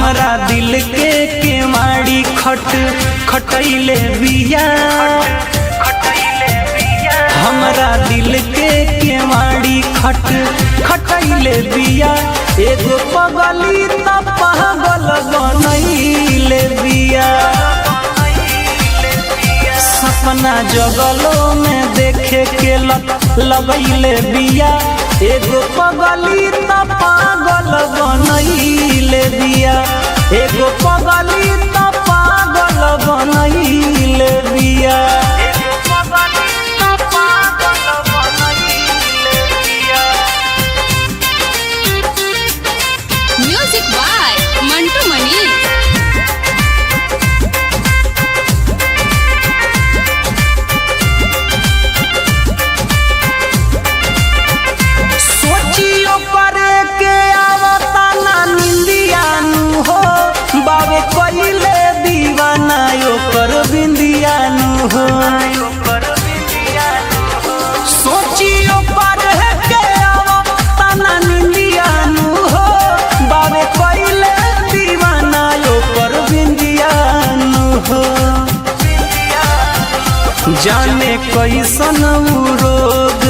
हमरा दिल के केवाड़ी खटैले बिया, हमरा दिल के केवाड़ी खटैले बिया। एगो पगली त पागल बनैले बिया, सपना जगलो में देखे के लगैले बिया। एगो पगली त पागल बनैले बिया, एगो पगली त पागल बनैले बिया। म्यूजिक बाय मंटू मनी। सोचियो करे के आवता ना निंदियानु हो, बावे कइले दीवाना ओकर बिंदियानु हो। सोचियो करे के आवता ना निंदियानु हो, बावे कइले दीवाना ओकर बिंदियानु हो। जाने कैसन उ रोग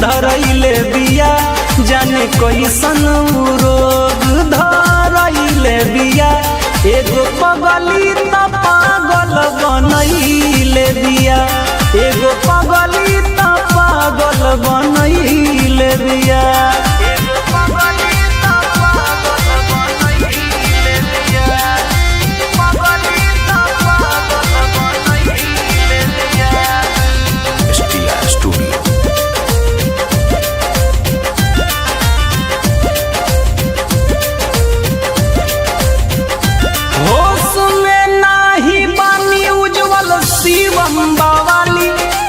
धरैले बिया, जाने कैसन उ रोग धरैले बिया। एगो पगली त पागल बनैले बिया, एगो पगली त पागल बनैले बिया।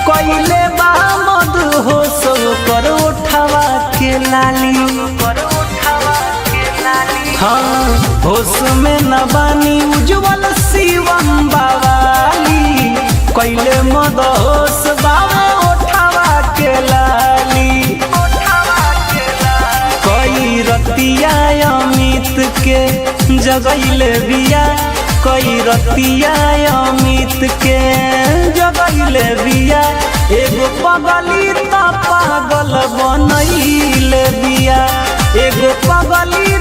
कइले बा मद हो सब कर उठावा के लाली, हाँ होश में न बानी उज्जवल शिवम बावाली। कइले मद होश बाबा उठावा के लाली, कई रतिया अमित के जगैले बिया, कई रतिया अमित के जगैले बिया। एगो पगली त पागल बनैले बिया, एगो पगली